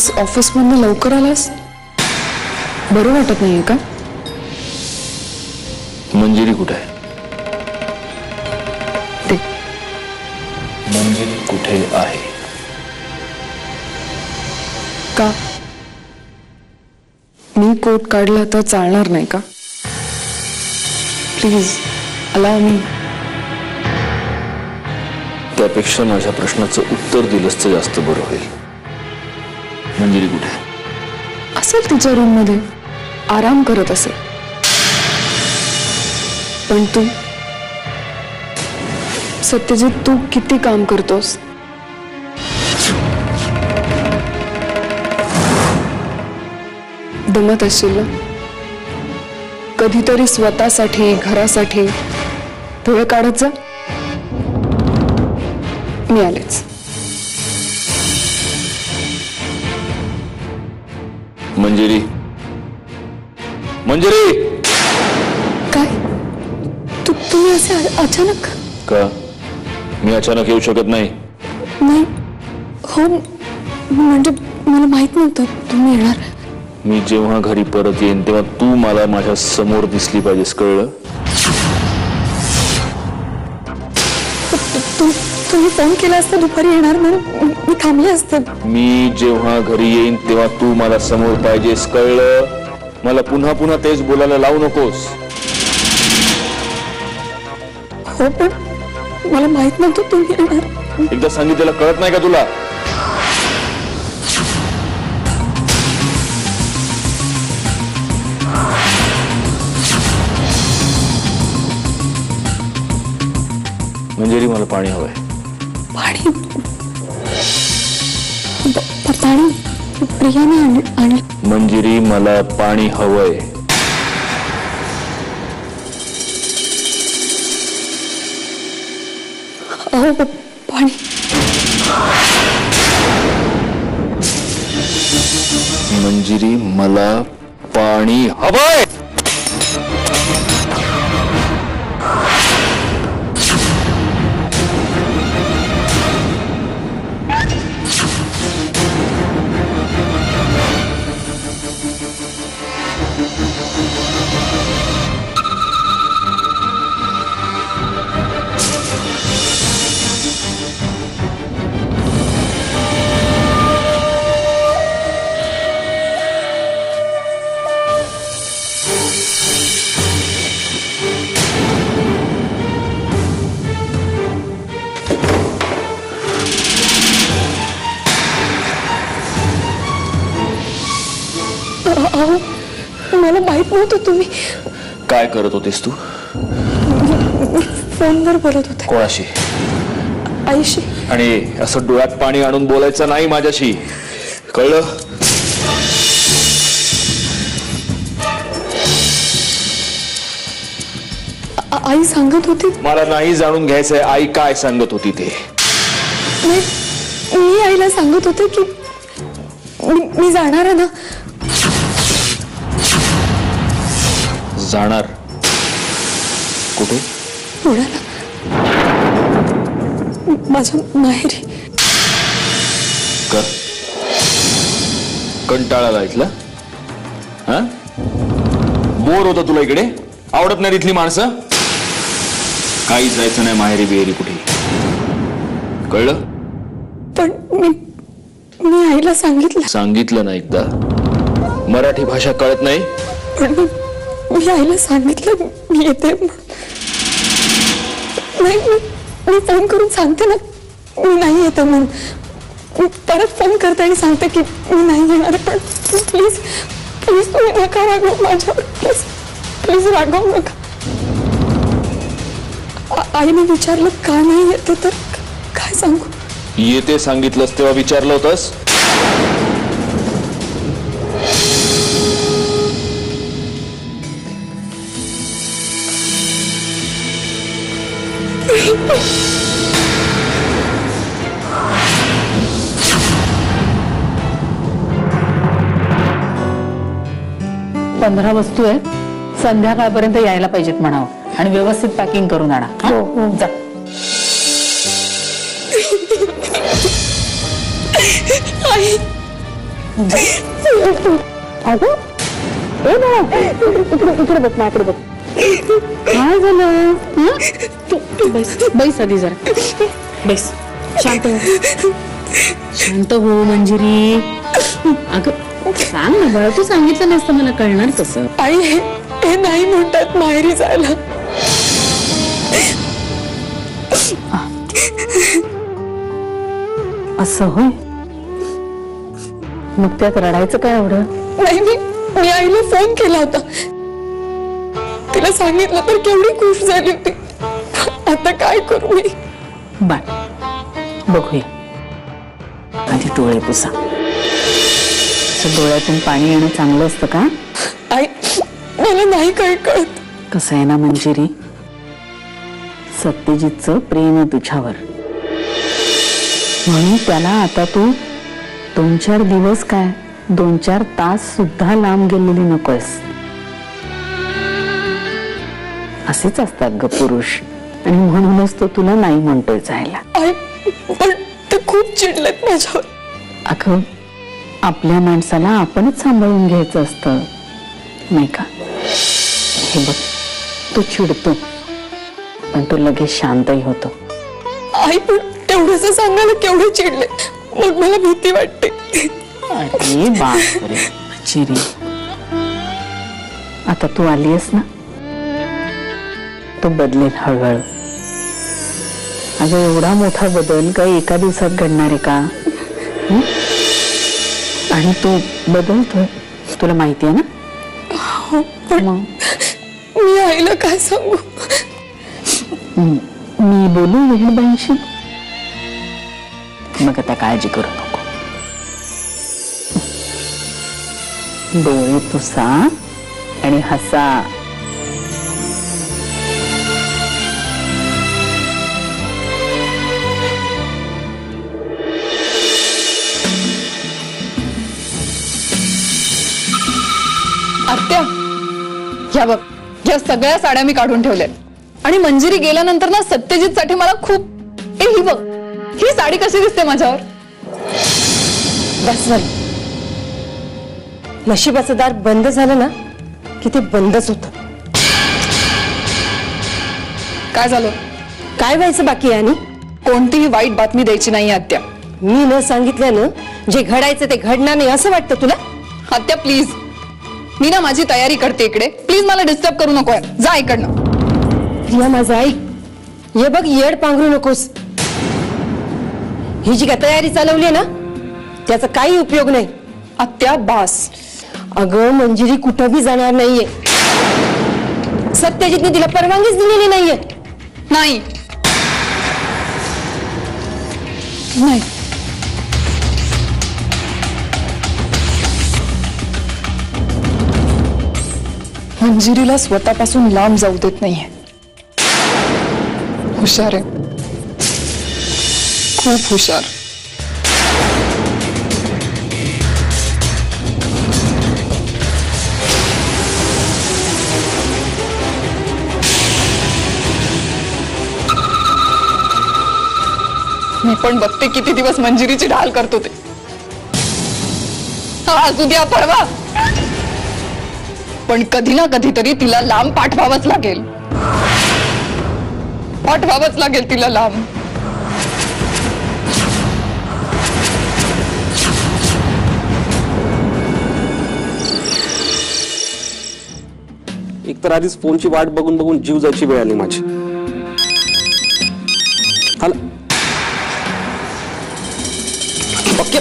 आज ऑफिसमधून लवकर आलास? बरं वाटत नाहीये का? मंजिरी कुठे आहे? ते मंजिरी कुठे आहे? का मी कोट काढला तर चालणार नाही का? प्लीज अलाव मी. त्यापेक्षा माझ्या प्रश्नाचं उत्तर दिलंच तर जास्त बरं होईल. मंजिरी कुठे आहे? असेल तिच्या रूम मध्ये आराम करत असेल. पण तू सत्यजित, तू किती काम करतोस? दमत असशील ना? कधीतरी स्वतःसाठी, घरासाठी वेळ काढत जा. मी आलेच. मंजिरी, मंजिरी. काय तुम्ही असे अचानक? का मी अचानक येऊ शकत नाही? नाही हो, म्हणजे मला माहित नव्हतं तुम्ही येणार. मी जेव्हा घरी परत येईन तेव्हा तू मला माझ्या समोर दिसली पाहिजेस, कळलं? तुम्ही फोन केला असता दुपारी येणार म्हणून मी थांबले असते. मी जेव्हा घरी येईन तेव्हा तू मला समोर पाहिजेस, कळलं? मला पुन्हा पुन्हा तेच बोलायला लावू नकोस. हो, पण मला माहित नव्हतं तुम्ही येणार. एकदा सांगितलेलं कळत नाही का तुला? मंजिरी, मला पाणी हवंय. पाणी? पाणी प्रियाने आणलं. मंजिरी, मला पाणी हवंय. अहो पाणी. मंजिरी, मला पाणी हवंय. मला माहित नव्हतं तुम्ही. काय करत होतीस तू? फोनवर बोलत होते. कोणाशी? आईशी. आणि असं डोळ्यात पाणी आणून बोलायचं नाही माझ्याशी, कळलं? आई सांगत होती. मला नाही जाणून घ्यायचंय आई काय सांगत होती ते. मी आईला सांगत होते की मी जाणार आहे ना. जाणार? कुठे? पुण्याला, माझ्या माहेरी. का? कंटाळाला इथला? हा? बोर होता तुला इकडे? आवडत नाही इथली माणसं? काही जायचं नाही माहेरी बिहेरी कुठे, कळलं? पण मी आईला सांगितलं ना एकदा. मराठी भाषा कळत नाही? पण मी आईला सांगितलं मी येते म्हणून. नाही, मी फोन करून सांगते ना मी नाही येते म्हणून. मी परत फोन करते आणि सांगते की मी नाही येणार. पण प्लीज प्लीज तुम्ही नका रागवू माझ्यावर. प्लीज प्लीज रागवू नका. आईने विचारलं का नाही येते तर काय सांगू? येते सांगितलंस तेव्हा विचारलं होतंस? पंधरा वस्तू आहेत, संध्याकाळपर्यंत यायला पाहिजेत म्हणावं आणि व्यवस्थित पॅकिंग करून आणा. हो जा. अगं ए बाळा, इकडे बघ माझ्याकडे बघ. काय झालं हं? तू बैस आधी जरा बैस. शांत हो, शांत हो मंजिरी. अगं सांग ना बाळा, तू सांगितलं नसतं मला कळणार कसं. आई हे नाही म्हणतात माहेरी जायला. असं होय, मग त्यात रडायचं काय एवढं. नाही मी आईला फोन केला होता, तिला सांगितलं तर केवढी खुश झाली होती. आता काय करू मी. बाळ बघूया, आधी डोळे पुसा. डोळ्यातून पाणी येणं चांगलं असतं का. आई मला नाही काही कळत. कसं आहे ना मंजिरी, सत्यजितचं प्रेम आहे तुझ्यावर, म्हणून त्याला आता तू 2-4 दिवस काय 2-4 तास सुद्धा लांब गेलेली नकोस. असेच असतात ग पुरुष, आणि म्हणूनच तो तुला नाही म्हणतोय जायला. आई पण ते खूप चिडलेत माझ्यावर. अगं आपल्या माणसाला आपणच सांभाळून घ्यायचं असतं नाही का. हे बघ, तो चिडतो पण तो लगेच शांतही होतो. आई पण तेवढंच सांगायला केवढे चिडले, मग मला भीती वाटते. अरे बापरे चिरी, आता तू आली आहेस ना, तो बदलेल हळूहळू. अगं एवढा मोठा बदल काही एका दिवसात घडणार आहे का. आणि तो बदलतोय, तुला माहिती आहे ना. मग मी आईला काय सांगू. मी बोलू वेणूबाईंशी. मग आता काळजी करू नको. डोळे पुसा आणि हसा. आत्या, या बघ, या सगळ्या साड्या मी काढून ठेवल्या आणि मंजिरी गेल्यानंतर ना सत्यजित साठी मला खूप ही बघ, ही साडी कशी दिसते माझ्यावर. बस झालं, नशिबाचं दार बंद झालं ना की ते बंदच होत. काय झालं. काय व्हायचं बाकी आहे. आणि कोणतीही वाईट बातमी द्यायची नाही आत्या. मी न सांगितल्यानं जे घडायचं ते घडणार नाही असं वाटतं तुला. आत्या प्लीज, मी ना माझी तयारी करते इकडे, प्लीज मला डिस्टर्ब करू नकोय. जा इकडनं. प्रिया माझं ऐक, ये बघ येड पांघरू नकोस. ही जी काय तयारी चालवली ना त्याचा काही उपयोग नाही. आत्या बास. अगं मंजिरी कुठं बी जाणार नाहीये. सत्यजितने तिला परवानगीच दिलेली नाहीये. नाही नाही, मंजिरीला स्वतःपासून लांब जाऊ देत नाहीये. हुशार आहे, खूप हुशार. मी पण बघते किती दिवस मंजिरीची ढाल करतो ते. आज उद्या परवा, पण कधी ना कधीतरी तिला लांब पाठवावंच लागेल. पाठवावंच लागेल तिला लांब. एक तर आधीच फोनची वाट बघून बघून जीव जायची वेळ आली माझी. ओके,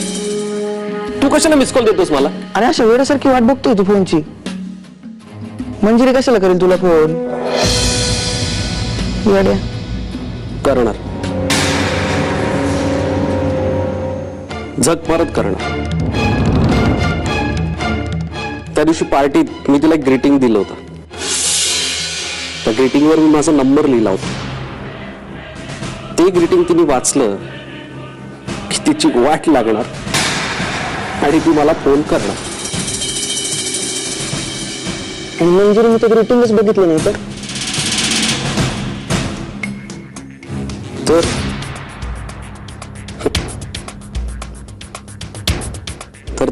तू कशाला मिस कॉल देतोस मला. आणि अशा वेळेसारखी वाट बघतोय तू फोनची. मंजिरी कशाला करेल तुला फोन. येड्या. करणार, झक मारत करणार. त्या दिवशी पार्टीत मी तिला एक ग्रीटिंग दिलं होतं. त्या ग्रीटिंगवर मी माझा नंबर लिहिला होता. ते ग्रीटिंग तिने वाचलं की तिची वाट लागणार आणि ती मला फोन करणार. आणि मंजिरीने तर ग्रीटिंगच बघितलं नाही तर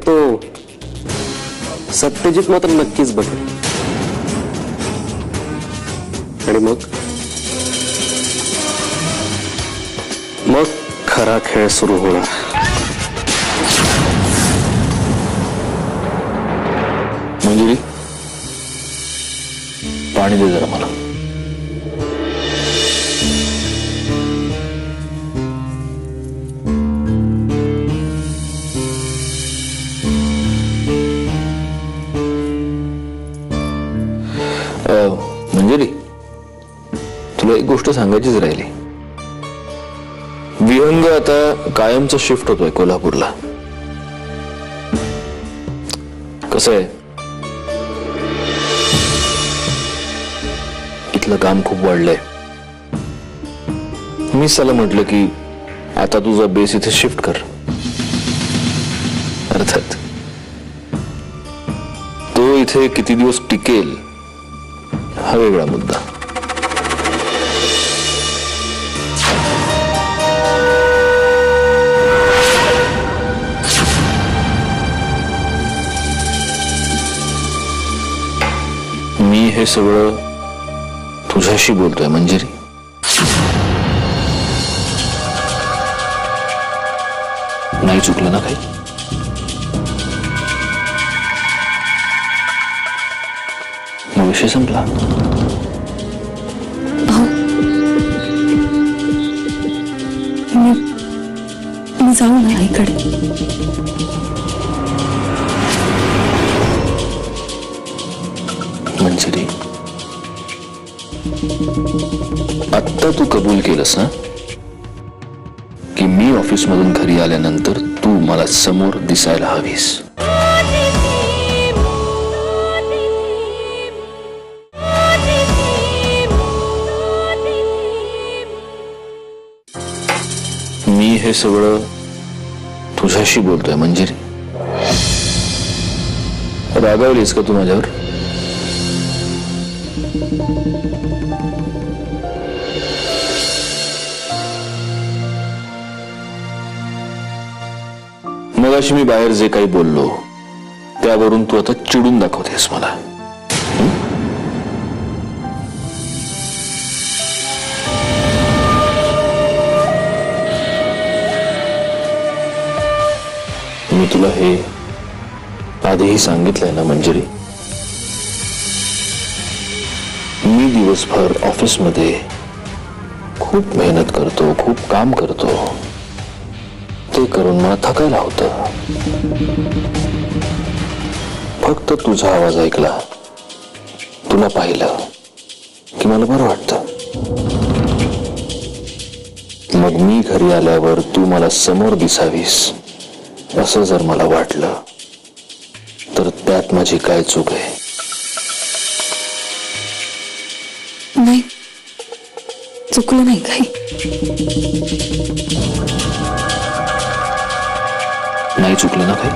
तो सत्यजित मात्र नक्कीच बघेल. आणि मग खरा खेळ सुरू होणार. मंजिरी, पाणी दे जरा मला. मंजिरी, तुला एक गोष्ट सांगायचीच राहिली. विहंग आता कायमचा शिफ्ट होतोय कोल्हापूरला. कसं आहे, इथलं काम खूप वाढलंय. मी त्याला म्हटलं की आता तुझा बेस इथे शिफ्ट कर. अर्थात तो इथे किती दिवस टिकेल हा वेगळा मुद्दा. मी हे सगळं तुझ्याशी बोलतोय मंजिरी. नाही चुकलं ना काही? मग विषय संपला. मी जाऊ ना आईकडे. मंजिरी, आत्ता तू कबूल केलंस ना की मी ऑफिस मधून घरी आल्यानंतर तू मला समोर दिसायला हवीस. मी हे सगळं तुझ्याशी बोलतोय मंजिरी. रागावलीस का तू माझ्यावर? मगाशी मी बाहेर जे काही बोललो त्यावरून तू आता चिडून दाखवतेस मला. मी तुला हे आधीही सांगितलंय ना मंजिरी. मी दिवसभर ऑफिसमध्ये खूप मेहनत करतो, खूप काम करतो. ते करून मला थकायला होतं. फक्त तुझा आवाज ऐकला, तुला पाहिलं की मला बरं वाटतं. मग मी घरी आल्यावर तू मला समोर दिसावीस असं जर मला वाटलं तर त्यात माझी काय चूक आहे? नाही, चुकलं नाही काही. नाही चुकलं ना काही?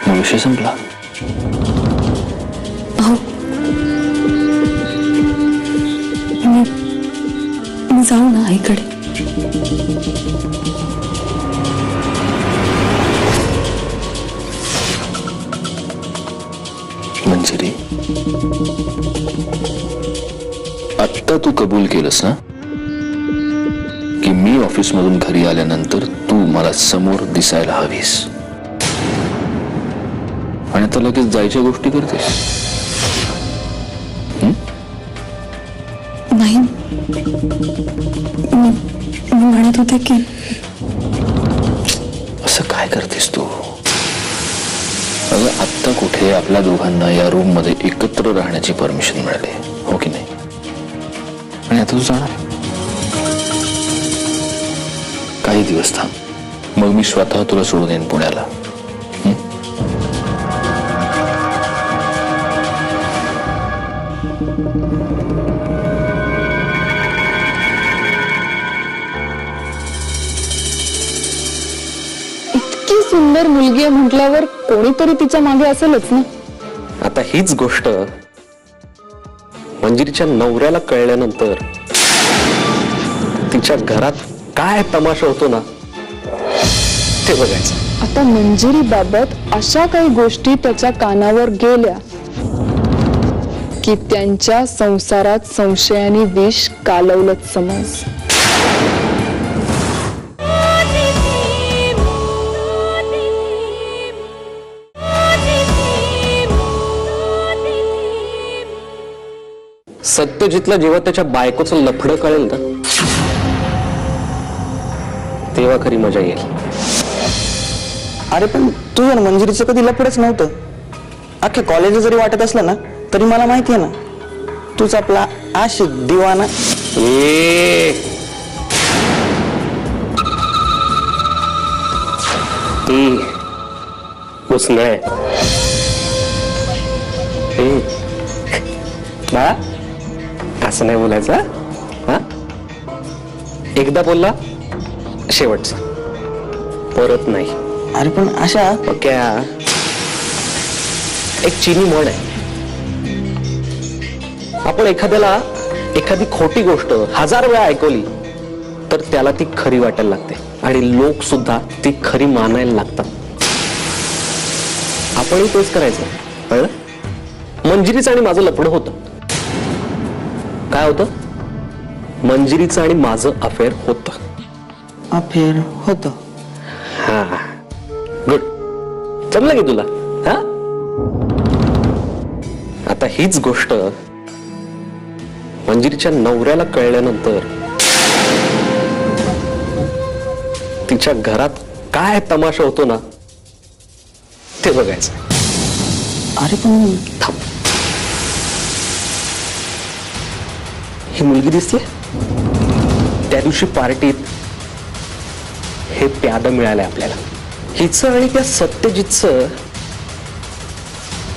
मग विषय संपला. मी जाऊ ना आईकडे. मंजिरी, आत्ता तू कबूल केलंस ना की मी ऑफिस मधून घरी आल्यानंतर तू मला समोर दिसायला हवीस. आणि आता लगेच जायच्या गोष्टी करतेस. नाही, मी म्हणत होते की असं काय करतेस तू? अगं आत्ता कुठे आपल्या दोघांना या रूम मध्ये एकत्र राहण्याची परमिशन मिळाली, हो की नाही? आणि आता तू जाणार काही दिवस थांब, मग मी स्वतः तुला सोडून येईन पुण्याला. इतकी सुंदर मुलगी आहे म्हटल्यावर कोणीतरी तिच्या मागे असेलच ना. आता हीच गोष्ट मंजिरीच्या नवऱ्याला कळल्यानंतर तिच्या घरात काय तमाशा होतो ना ते बघायचं. आता मंजिरी बाबत अशा काही गोष्टी त्याच्या कानावर गेल्या की त्यांच्या संसारात संशयाने विष कालवलंच समज. सत्यजितला जेव्हा त्याच्या बायकोचं लफडं कळेल ना तेव्हा खरी मजा येईल. अरे पण तुझं मंजिरीचं कधी लफडच नव्हतं. अख्ख्या कॉलेज जरी वाटत असलं ना तरी मला माहिती आहे ना तूच आपला आशिक दिवाना. उसनळ बाळा असं नाही बोलायचं हा. एकदा बोलला शेवटचा परत नाही. अरे पण अशा पक्या एक चीनी म्हण आहे, आपण एखाद्याला एखादी खोटी गोष्ट 1000 वेळा ऐकवली तर त्याला ती खरी वाटायला लागते आणि लोक सुद्धा ती खरी मानायला लागतात. आपणही तेच करायचं कळलं. मंजिरीचं आणि माझं लफडं होतं. काय होतं? मंजिरीचं आणि माझं अफेअर होतं. अफेअर होतं. हा गुड, जमलं की तुला. हा आता हीच गोष्ट मंजिरीच्या नवऱ्याला कळल्यानंतर तिच्या घरात काय तमाशा होतो ना ते बघायचं. अरे पण थांब, ही मुलगी दिसते त्या दिवशी पार्टीत हे प्याद मिळालंय आपल्याला. हिचं आणि त्या सत्यजितचं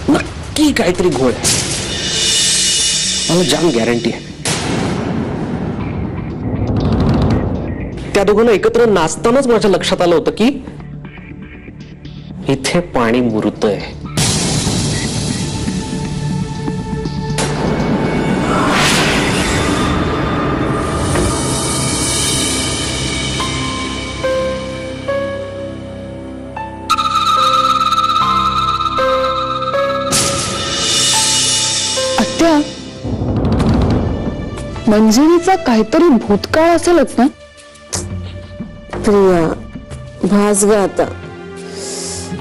नक्की काहीतरी घोळ आहे, मला जाम गॅरंटी आहे. त्या दोघांना एकत्र नाचतानाच माझ्या लक्षात आलं होतं की इथे पाणी मुरतंय. आत्या, मंजिरीचा काहीतरी भूतकाळ असेलच ना. प्रिया भास ग आता,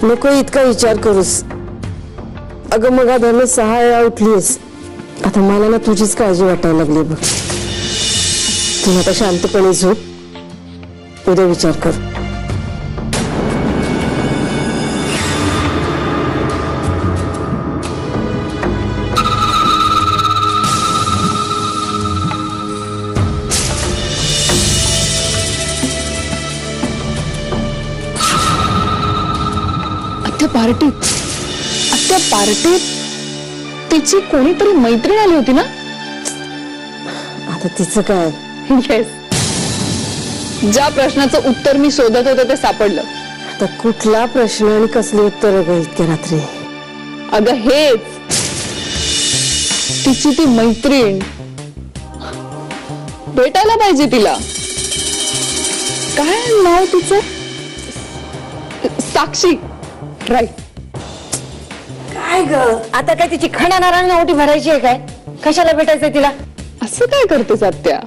नको इतका विचार करूस. अगं मग धर्म 6 वेळा उठलीस, आता मला ना तुझीच काळजी वाटायला लागली बघ. तू आता शांतपणे झोप, उद्या विचार कर. पार्टीत तिची कोणीतरी मैत्रीण आली होती ना. आता तिचं काय. येस, ज्या प्रश्नाचं उत्तर मी शोधत होते ते सापडलं. आता कुठला प्रश्न आणि कसली उत्तर ग इतक्या रात्री. अगं हेच, तिची ती मैत्रीण भेटायला पाहिजे तिला. काय नाव तिचं? साक्षी, राईट. काय ग आता काय तिची खणा नारायण ओटी भरायची आहे काय? कशाला भेटायचंय तिला? असं काय करतेस आत्या?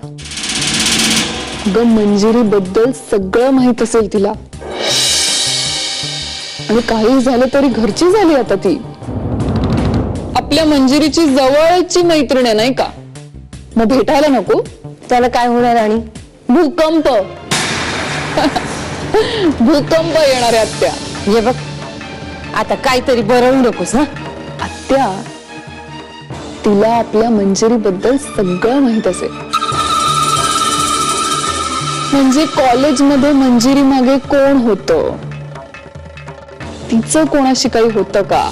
ग मंजिरी बद्दल सगळं माहित असेल तिला, आणि काही झालं तरी घरची झाली आता ती. आपल्या मंजिरीची जवळची मैत्रीण आहे नाही का, मग भेटायला नको? त्याला काय होणार? आणि भूकंप भूकंप येणार आहे आत्या. हे बघ आता काहीतरी बरवू नकोस. हा आत्या, तिला आपल्या मंजिरी बद्दल सगळं माहित असेल. म्हणजे कॉलेजमध्ये मंजिरी मागे कोण होतं, तिचं कोणाशी काही होतं का?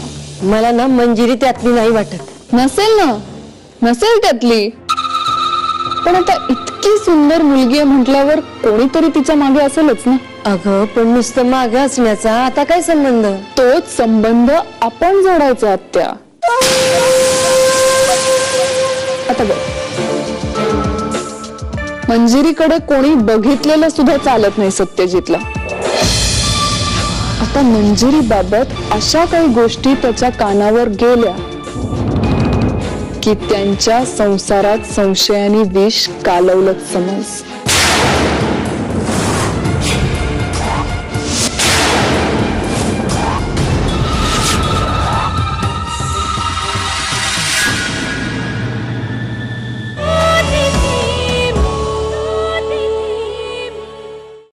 मला ना मंजिरी त्यातली नाही वाटत. नसेल ना, नसेल त्यातली, पण आता इतकी सुंदर मुलगी आहे म्हटल्यावर कोणीतरी तिच्या मागे असेलच ना. अगं पण नुसतं मागे असण्याचा आता काय संबंध? तोच संबंध आपण जोडायचा आत्या. आता बघ, मंजिरीकडे कोणी बघितलेलं सुद्धा चालत नाही सत्यजितला. आता मंजिरी बाबत अशा काही गोष्टी त्याच्या कानावर गेल्या की त्यांच्या संसारात संशयाने विष कालवलं समज.